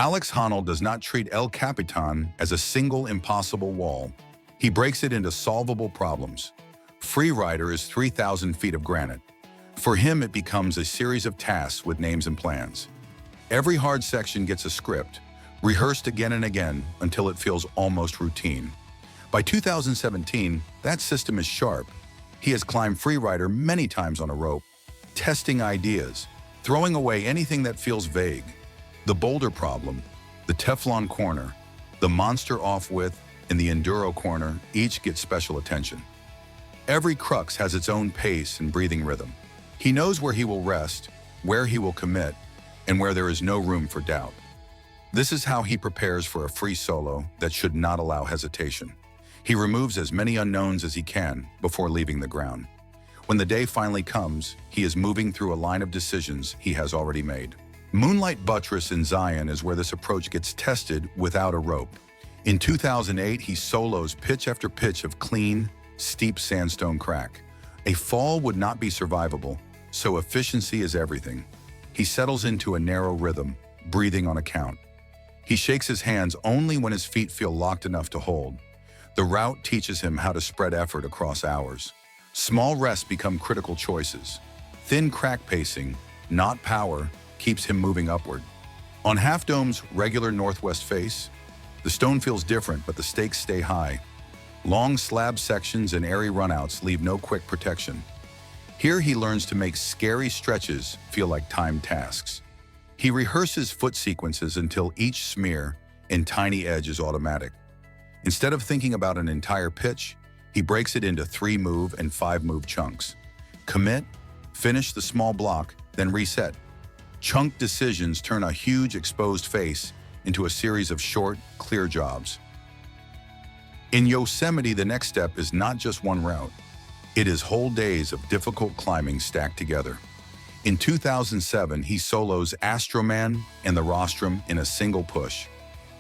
Alex Honnold does not treat El Capitan as a single impossible wall. He breaks it into solvable problems. Freerider is 3,000 feet of granite. For him, it becomes a series of tasks with names and plans. Every hard section gets a script, rehearsed again and again until it feels almost routine. By 2017, that system is sharp. He has climbed Freerider many times on a rope, testing ideas, throwing away anything that feels vague. The boulder problem, the Teflon corner, the monster off-width, and the enduro corner each get special attention. Every crux has its own pace and breathing rhythm. He knows where he will rest, where he will commit, and where there is no room for doubt. This is how he prepares for a free solo that should not allow hesitation. He removes as many unknowns as he can before leaving the ground. When the day finally comes, he is moving through a line of decisions he has already made. Moonlight Buttress in Zion is where this approach gets tested without a rope. In 2008, he solos pitch after pitch of clean, steep sandstone crack. A fall would not be survivable, so efficiency is everything. He settles into a narrow rhythm, breathing on a count. He shakes his hands only when his feet feel locked enough to hold. The route teaches him how to spread effort across hours. Small rests become critical choices. Thin crack pacing, not power, keeps him moving upward. On Half Dome's regular northwest face, the stone feels different, but the stakes stay high. Long slab sections and airy runouts leave no quick protection. Here he learns to make scary stretches feel like timed tasks. He rehearses foot sequences until each smear and tiny edge is automatic. Instead of thinking about an entire pitch, he breaks it into 3-move and 5-move chunks. Commit, finish the small block, then reset. Chunk decisions turn a huge exposed face into a series of short, clear jobs. In Yosemite, the next step is not just one route. It is whole days of difficult climbing stacked together. In 2007, he solos Astroman and the Rostrum in a single push.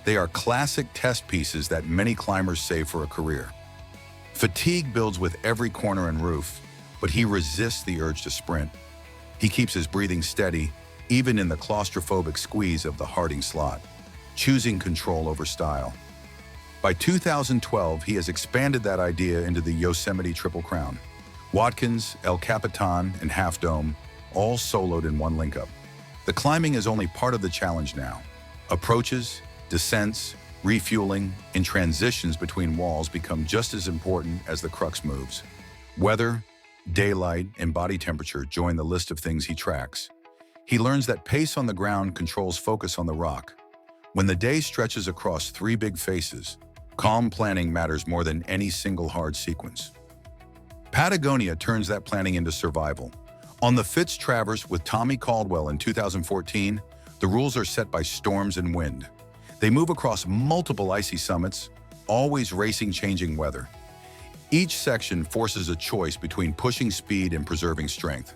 They are classic test pieces that many climbers save for a career. Fatigue builds with every corner and roof, but he resists the urge to sprint. He keeps his breathing steady, even in the claustrophobic squeeze of the Harding slot, choosing control over style. By 2012, he has expanded that idea into the Yosemite Triple Crown. Watkins, El Capitan, and Half Dome, all soloed in one link-up. The climbing is only part of the challenge now. Approaches, descents, refueling, and transitions between walls become just as important as the crux moves. Weather, daylight, and body temperature join the list of things he tracks. He learns that pace on the ground controls focus on the rock. When the day stretches across 3 big faces, calm planning matters more than any single hard sequence. Patagonia turns that planning into survival. On the Fitz Traverse with Tommy Caldwell in 2014, the rules are set by storms and wind. They move across multiple icy summits, always racing changing weather. Each section forces a choice between pushing speed and preserving strength.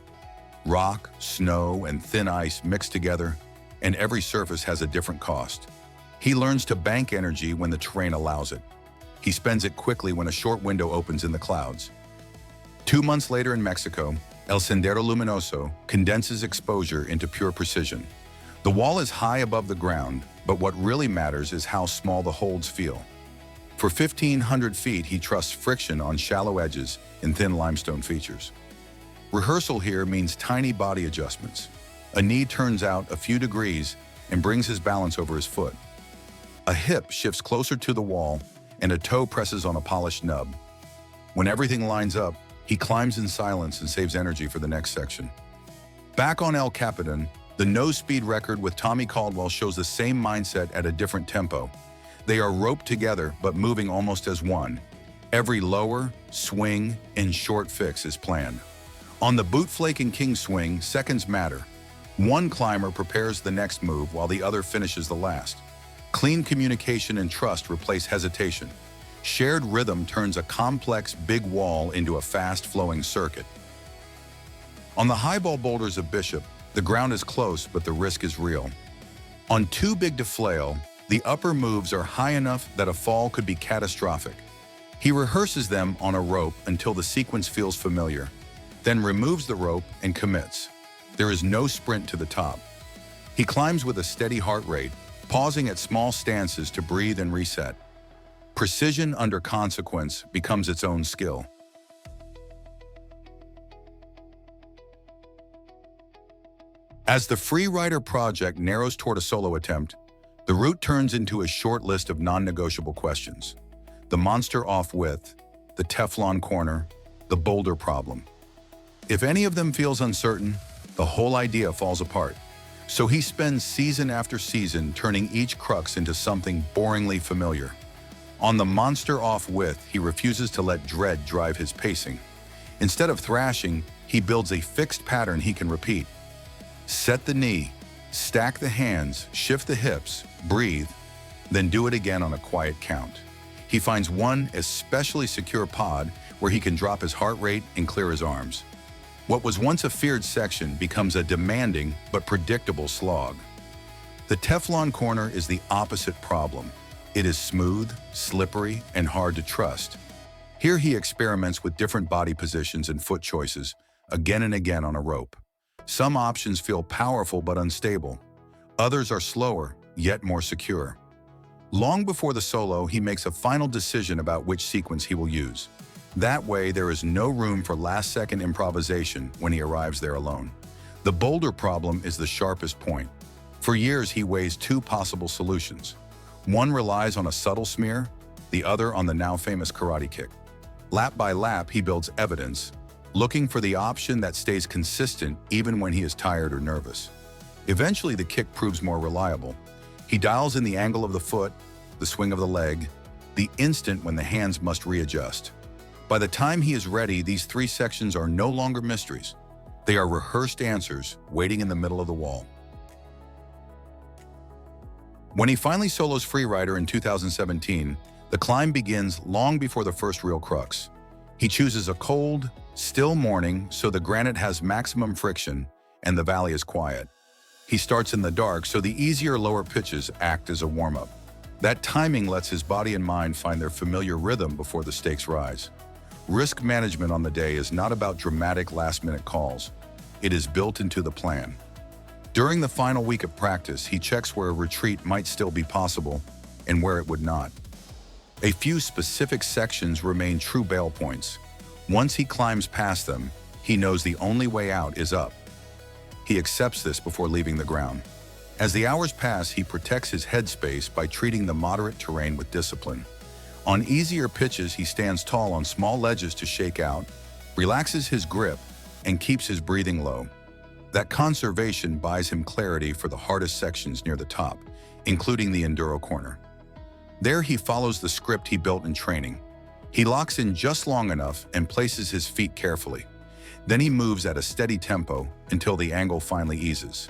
Rock, snow, and thin ice mix together, and every surface has a different cost. He learns to bank energy when the terrain allows it. He spends it quickly when a short window opens in the clouds. 2 months later in Mexico, El Sendero Luminoso condenses exposure into pure precision. The wall is high above the ground, but what really matters is how small the holds feel. For 1,500 feet, he trusts friction on shallow edges and thin limestone features. Rehearsal here means tiny body adjustments. A knee turns out a few degrees and brings his balance over his foot. A hip shifts closer to the wall, and a toe presses on a polished nub. When everything lines up, he climbs in silence and saves energy for the next section. Back on El Capitan, the nose speed record with Tommy Caldwell shows the same mindset at a different tempo. They are roped together but moving almost as one. Every lower, swing, and short fix is planned. On the bootflake and king swing, seconds matter. One climber prepares the next move while the other finishes the last. Clean communication and trust replace hesitation. Shared rhythm turns a complex big wall into a fast-flowing circuit. On the highball boulders of Bishop, the ground is close, but the risk is real. On Too Big to Flail, the upper moves are high enough that a fall could be catastrophic. He rehearses them on a rope until the sequence feels familiar, then removes the rope and commits. There is no sprint to the top. He climbs with a steady heart rate, pausing at small stances to breathe and reset. Precision under consequence becomes its own skill. As the freerider project narrows toward a solo attempt, the route turns into a short list of non-negotiable questions. The monster off-width, the Teflon corner, the boulder problem. If any of them feels uncertain, the whole idea falls apart. So he spends season after season turning each crux into something boringly familiar. On the monster off-width, he refuses to let dread drive his pacing. Instead of thrashing, he builds a fixed pattern he can repeat. Set the knee, stack the hands, shift the hips, breathe, then do it again on a quiet count. He finds one especially secure pod where he can drop his heart rate and clear his arms. What was once a feared section becomes a demanding but predictable slog. The Teflon corner is the opposite problem. It is smooth, slippery, and hard to trust. Here he experiments with different body positions and foot choices, again and again on a rope. Some options feel powerful but unstable. Others are slower, yet more secure. Long before the solo, he makes a final decision about which sequence he will use. That way, there is no room for last-second improvisation when he arrives there alone. The boulder problem is the sharpest point. For years, he weighs two possible solutions. One relies on a subtle smear, the other on the now-famous karate kick. Lap by lap, he builds evidence, looking for the option that stays consistent even when he is tired or nervous. Eventually, the kick proves more reliable. He dials in the angle of the foot, the swing of the leg, the instant when the hands must readjust. By the time he is ready, these three sections are no longer mysteries. They are rehearsed answers waiting in the middle of the wall. When he finally solos freerider in 2017, the climb begins long before the first real crux. He chooses a cold, still morning so the granite has maximum friction and the valley is quiet. He starts in the dark so the easier lower pitches act as a warm-up. That timing lets his body and mind find their familiar rhythm before the stakes rise. Risk management on the day is not about dramatic last-minute calls. It is built into the plan. During the final week of practice, he checks where a retreat might still be possible and where it would not. A few specific sections remain true bail points. Once he climbs past them, he knows the only way out is up. He accepts this before leaving the ground. As the hours pass, he protects his headspace by treating the moderate terrain with discipline. On easier pitches, he stands tall on small ledges to shake out, relaxes his grip, and keeps his breathing low. That conservation buys him clarity for the hardest sections near the top, including the enduro corner. There he follows the script he built in training. He locks in just long enough and places his feet carefully. Then he moves at a steady tempo until the angle finally eases.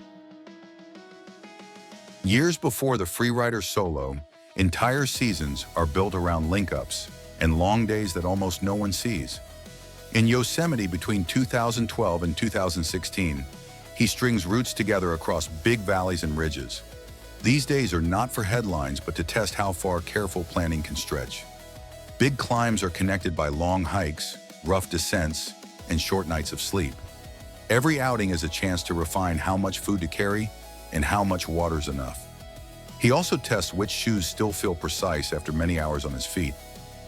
Years before the freerider solo, entire seasons are built around linkups and long days that almost no one sees. In Yosemite between 2012 and 2016, he strings routes together across big valleys and ridges. These days are not for headlines, but to test how far careful planning can stretch. Big climbs are connected by long hikes, rough descents, and short nights of sleep. Every outing is a chance to refine how much food to carry and how much water's enough. He also tests which shoes still feel precise after many hours on his feet.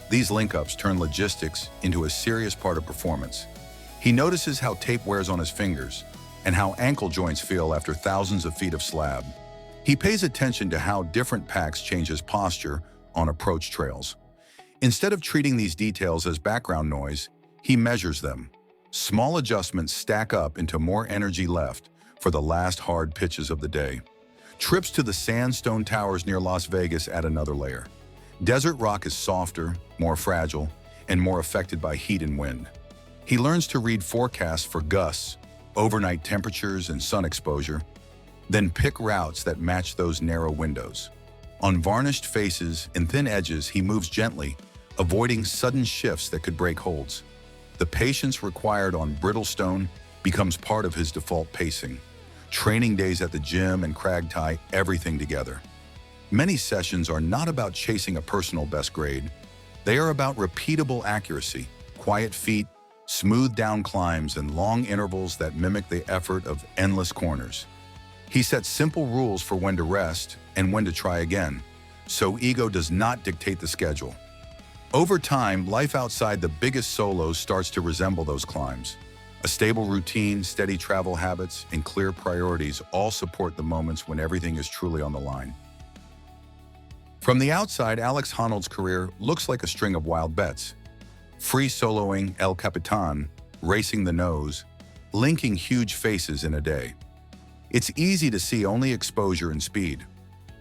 These linkups turn logistics into a serious part of performance. He notices how tape wears on his fingers and how ankle joints feel after thousands of feet of slab. He pays attention to how different packs change his posture on approach trails. Instead of treating these details as background noise, he measures them. Small adjustments stack up into more energy left for the last hard pitches of the day. Trips to the sandstone towers near Las Vegas add another layer. Desert rock is softer, more fragile, and more affected by heat and wind. He learns to read forecasts for gusts, overnight temperatures, and sun exposure, then pick routes that match those narrow windows. On varnished faces and thin edges, he moves gently, avoiding sudden shifts that could break holds. The patience required on brittle stone becomes part of his default pacing. Training days at the gym and crag tie everything together. Many sessions are not about chasing a personal best grade. They are about repeatable accuracy, quiet feet, smooth down climbs, and long intervals that mimic the effort of endless corners. He sets simple rules for when to rest and when to try again, so ego does not dictate the schedule. Over time, life outside the biggest solos starts to resemble those climbs. A stable routine, steady travel habits, and clear priorities all support the moments when everything is truly on the line. From the outside, Alex Honnold's career looks like a string of wild bets. Free soloing El Capitan, racing the nose, linking huge faces in a day. It's easy to see only exposure and speed,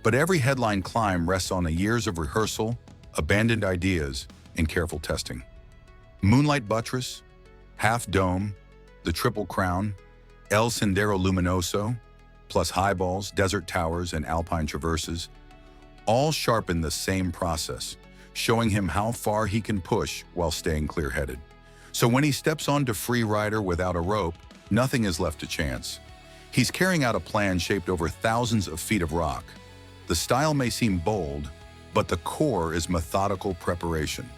but every headline climb rests on years of rehearsal, abandoned ideas, and careful testing. Moonlight Buttress, Half Dome, the Triple Crown, El Sendero Luminoso, plus highballs, desert towers, and alpine traverses, all sharpen the same process, showing him how far he can push while staying clear-headed. So when he steps onto free rider without a rope, nothing is left to chance. He's carrying out a plan shaped over thousands of feet of rock. The style may seem bold, but the core is methodical preparation,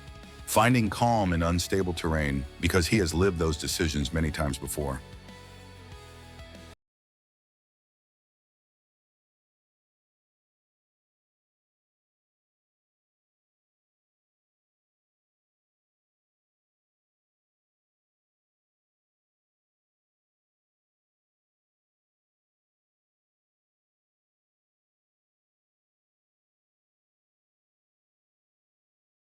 finding calm in unstable terrain because he has lived those decisions many times before.